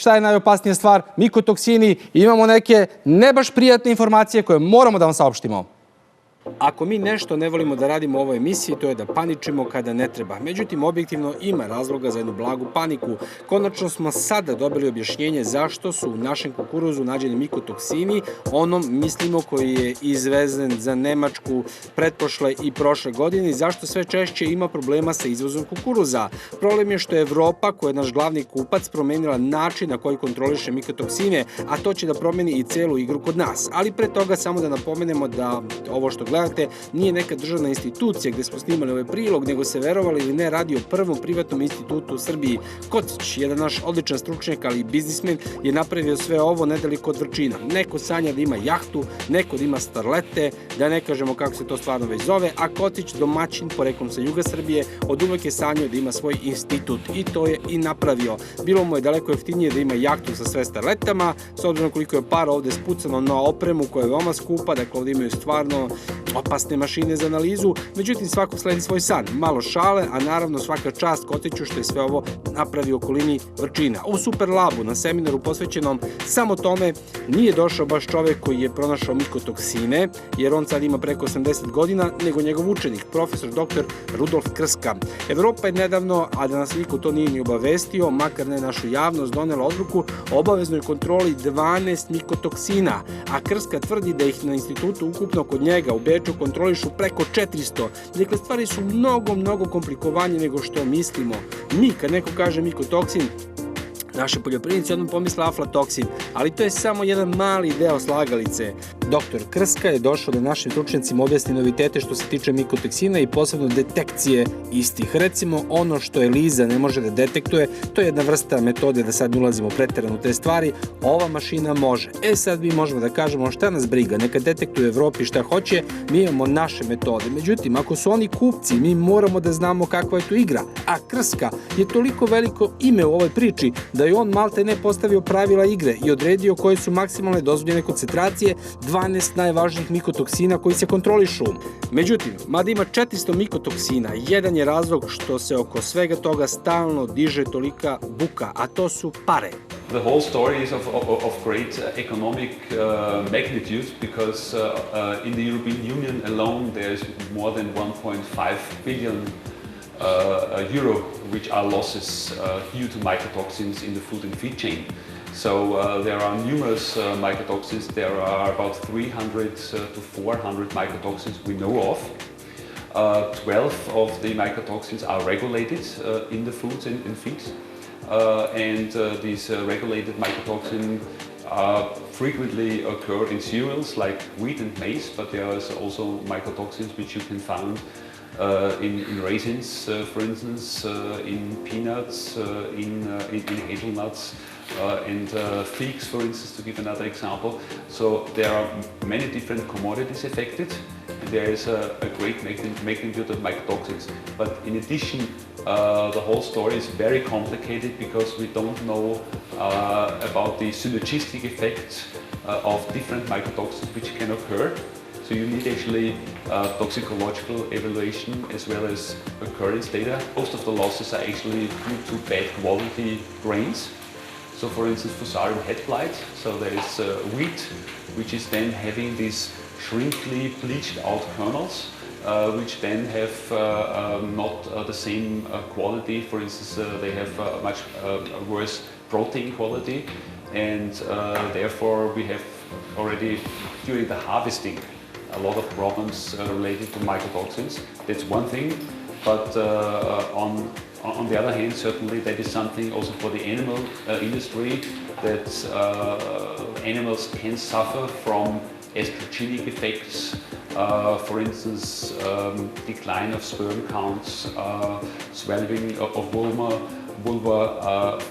Šta je najopasnija stvar? Mikotoksini. Imamo neke ne baš prijatne informacije koje moramo da vam saopštimo. Ako mi nešto ne volimo da radimo u ovoj emisiji, to je da paničimo kada ne treba. Međutim, objektivno ima razloga za jednu blagu paniku. Konačno smo sada dobili objašnjenje zašto su u našem kukuruzu nađeni mikotoksini, onom, mislimo, koji je izvezen za Nemačku pretprošle i prošle godine i zašto sve češće ima problema sa izvozom kukuruza. Problem je što je Evropa, koja je naš glavni kupac, promenila način na koji kontroliše mikotoksine, a to će da promeni i celu igru kod nas. Ali pre toga samo da napomenemo da ovo što gledate nije neka državna institucija gde smo snimali ovaj prilog, nego se, verovali ili ne, radi o prvom privatnom institutu u Srbiji. Kocić, jedan naš odličan stručnjak, ali i biznismen, je napravio sve ovo nedaliko od Vrčina. Neko sanja da ima jahtu, neko da ima starlete, da ne kažemo kako se to stvarno već zove, a Kocić, domaćin poreklom sa juga Srbije, od uvek je sanjao da ima svoj institut i to je i napravio. Bilo mu je daleko jeftinije da ima jahtu sa sve starletama, s obzirom koliko je para ovde spucano na opremu koja je veoma skupa, dakle ovde imaju stvarno opasne mašine za analizu, međutim svako sledi svoj san. Malo šale, a naravno svaka čast Kociću što je sve ovo napravi u okolini Vrčina. U Super Labu, na seminaru posvećenom samo tome, nije došao baš čovek koji je pronašao mikotoksine, jer on sad ima preko 80 godina, nego njegov učenik, profesor dr. Rudolf Krska. Evropa je nedavno, a da nas niko to nije ni obavestio, makar ne našu javnost, donela odluku o obaveznoj kontroli 12 mikotoksina, a Krska tvrdi da ih na institutu ukupno kod njega u Beču kontrolišu preko 400. Dakle, stvari su mnogo komplikovanije nego što mislimo. Mi, kad neko kaže mikotoksin, naši poljoprivrednici odmah pomisle aflatoksin, ali to je samo jedan mali deo slagalice. Doktor Krska je došao da našim stručnjacima objasni novitete što se tiče mikotoksina i posebno detekcije istih. Recimo, ono što Eliza ne može da detektuje, to je jedna vrsta metode, da sad ne ulazimo preterano u te stvari, ova mašina može. Sad mi možemo da kažemo šta nas briga, neka detektuje u Evropi šta hoće, mi imamo naše metode. Međutim, ako su oni kupci, mi moramo da znamo kakva je tu igra. A Krska je toliko veliko ime u ovoj priči da je on malte ne postavio pravila igre i odredio koje su maksimalne dozvoljene koncentracije 12 najvažnijih mikotoksina koji se kontrolišu. Međutim, mada ima 400 mikotoksina, jedan je razlog što se oko svega toga stalno diže tolika buka, a to su pare. The whole story is of great economic magnitude because in the European Union alone there is more than 1.5 billion euro, which are losses due to mycotoxins in the food and feed chain. So there are numerous mycotoxins. There are about 300 to 400 mycotoxins we know of. 12 of the mycotoxins are regulated in the foods and feeds. And these regulated mycotoxins frequently occur in cereals like wheat and maize, but there are also mycotoxins which you can find in raisins, for instance, in peanuts, in hazelnuts, and figs, for instance, to give another example. So there are many different commodities affected, and there is a great magnitude of mycotoxins. But in addition, the whole story is very complicated because we don't know about the synergistic effects of different mycotoxins which can occur. So you need actually toxicological evaluation as well as occurrence data. Most of the losses are actually due to bad quality grains. So for instance, fusarium head blight. So there is wheat, which is then having these shrinkly bleached out kernels, which then have not the same quality. For instance, they have much worse protein quality, and therefore we have already during the harvesting a lot of problems related to mycotoxins. That's one thing, but on the other hand, certainly that is something also for the animal industry, that animals can suffer from estrogenic effects, for instance, decline of sperm counts, swelling of vulva,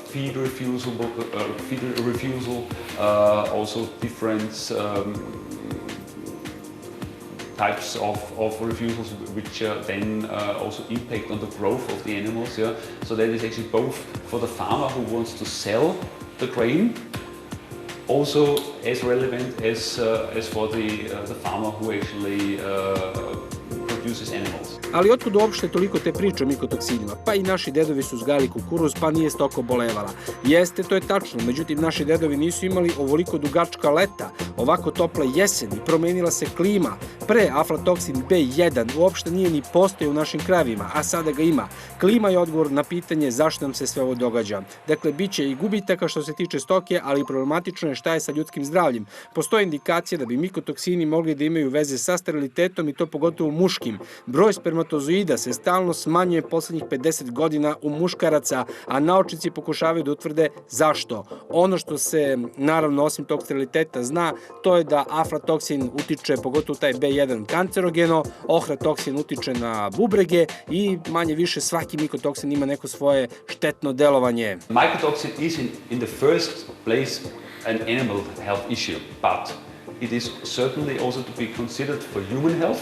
feed refusal, also different types of refusals which then also impact on the growth of the animals. Yeah? So that is actually both for the farmer who wants to sell the grain, also as relevant as for the farmer who actually produces animals. Ali otkud uopšte toliko te priče o mikotoksinima? Pa i naši dedovi su uzgajali kukuruz, pa nije stoka obolevala. Jeste, to je tačno, međutim naši dedovi nisu imali ovoliko dugačka leta, ovako tople jeseni, promenila se klima. Pre aflatoksin B1 uopšte nije ni postojao u našim krajevima, a sada ga ima. Klima je odgovor na pitanje zašto nam se sve ovo događa. Dakle, bit će i gubitaka što se tiče stoke, ali problematično je šta je sa ljudskim zdravljem. Postoje indikacije da bi mikotoksini mogli da imaju veze sa sterilitetom i to pogotovo muškim. Broj spermatozoida se stalno smanjuje poslednjih 50 godina u muškaraca, a naučnici pokušavaju da utvrde zašto. Ono što se, naravno, osim tog steriliteta zna, to je da aflatoksin utiče, pogotovo taj B1 kancerogeno, ohratoksin utiče na bubrege i manje više svaki mikotoksin ima neko svoje štetno delovanje. Mycotoxin is in the first place an animal health issue, but it is certainly also to be considered for human health,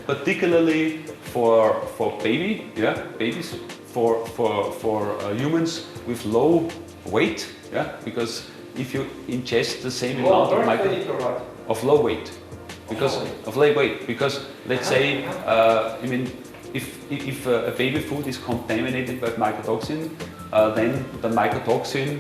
particularly for babies, for humans with low weight, because if you ingest the same amount of low weight, because let's say, if a baby food is contaminated with mycotoxin, then the mycotoxin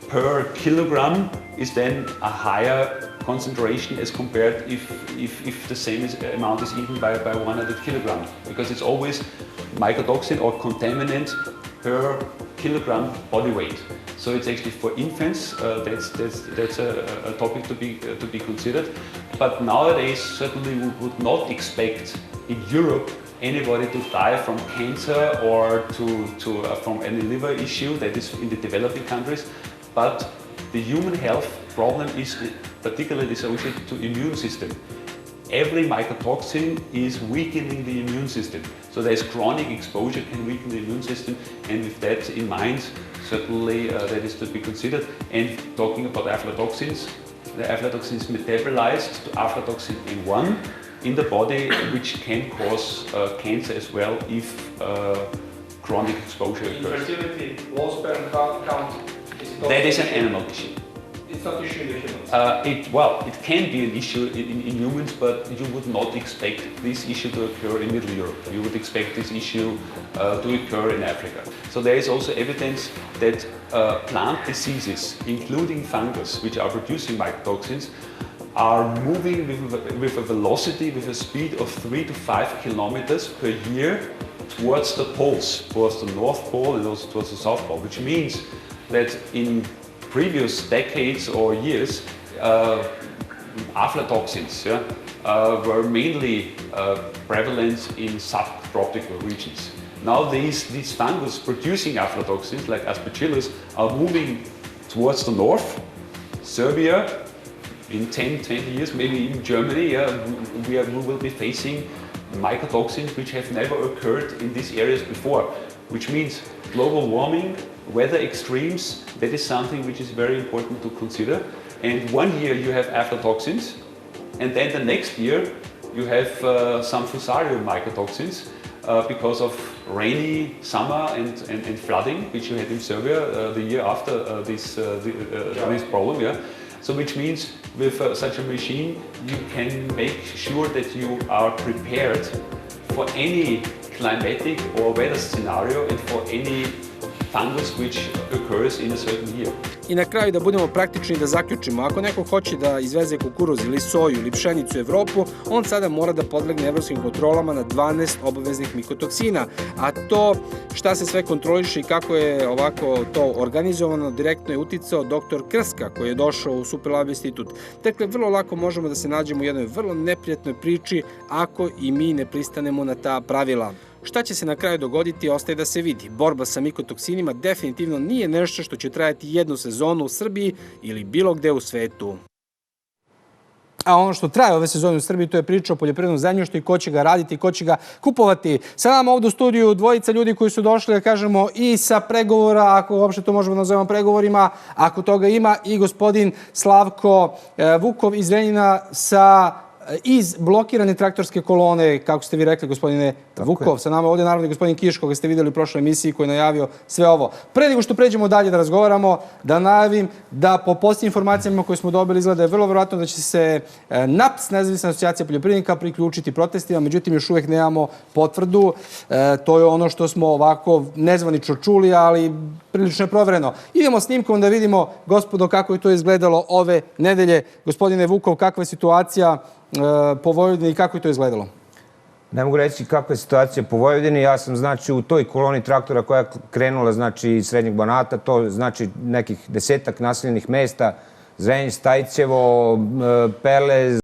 per kilogram is then a higher concentration as compared if the same amount is eaten by 100 kilograms, because it's always mycotoxin or contaminant per kilogram body weight. So it's actually for infants, that's a topic to be considered. But nowadays, certainly we would not expect in Europe anybody to die from cancer or from any liver issue that is in the developing countries. But the human health problem is particularly associated to immune system. Every mycotoxin is weakening the immune system. So there's chronic exposure can weaken the immune system, and with that in mind, certainly that is to be considered. And talking about aflatoxins, the aflatoxin is metabolized to aflatoxin A1 in the body, which can cause cancer as well if chronic exposure occurs. Infertility, low sperm count. That is an animal issue. It's not an issue in the humans. It can be an issue in humans, but you would not expect this issue to occur in Middle Europe. You would expect this issue to occur in Africa. So there is also evidence that plant diseases, including fungus, which are producing mycotoxins, are moving with a velocity, with a speed of 3 to 5 kilometers per year towards the poles, towards the North Pole and also towards the South Pole, which means that in previous decades or years, aflatoxins were mainly prevalent in subtropical regions. Now these fungus producing aflatoxins, like Aspergillus, are moving towards the north. Serbia, in 10, 20 years, maybe even Germany, we will be facing mycotoxins which have never occurred in these areas before, which means global warming, weather extremes, that is something which is very important to consider. And one year you have aflatoxins, and then the next year you have some fusarium mycotoxins because of rainy summer and flooding, which you had in Serbia the year after this problem. So which means with such a machine you can make sure that you are prepared for any climatic or weather scenario and for any fungus which occurs in a certain year. I na kraju da budemo praktični i da zaključimo, ako neko hoće da izveze kukuruz ili soju ili pšenicu u Evropu, on sada mora da podlegne evropskim kontrolama na 12 obaveznih mikotoksina, a to šta se sve kontroliše i kako je ovako to organizovano direktno je uticao dr. Krska koji je došao u Superlab institut. Dakle, vrlo lako možemo da se nađemo u jednoj vrlo neprijatnoj priči ako i mi ne pristanemo na ta pravila. Šta će se na kraju dogoditi, ostaje da se vidi. Borba sa mikotoksinima definitivno nije nešto što će trajati jednu sezonu u Srbiji ili bilo gde u svetu. A ono što traje ove sezone u Srbiji, to je priča o poljoprivrednom zemljištu i ko će ga raditi, ko će ga kupovati. Sa nama ovdje u studiju dvojica ljudi koji su došli, da kažemo, i sa pregovora, ako uopšte to možemo da nazovemo pregovorima, ako toga ima, i gospodin Slavko Vukov iz Renjina sa iz blokirane traktorske kolone, kako ste vi rekli, gospodine Vukov, sa nama ovdje naravno gospodin Kiš, koga ste vidjeli u prošloj emisiji, koji je najavio sve ovo. Pre nego što pređemo dalje da razgovaramo, da najavim da po posljednjim informacijama koje smo dobili izgleda je vrlo vjerojatno da će se NAPS, Nezavisna asocijacija poljoprivrednika, priključiti protestima, međutim još uvijek nemamo potvrdu. To je ono što smo ovako nezvanično čuli, ali prilično je provereno. Idemo snimkom da vidimo, gospodo, kako je to izgledalo ove nedelje. Gospodine Vukov, kakva je situacija po Vojvodini i kako je to izgledalo? Ne mogu reći kakva je situacija po Vojvodini. Ja sam, znači, u toj koloni traktora koja je krenula, znači, iz Srednjeg Banata, to znači nekih 10-ak naseljenih mesta, Zrenj, Stajcevo, Pelez,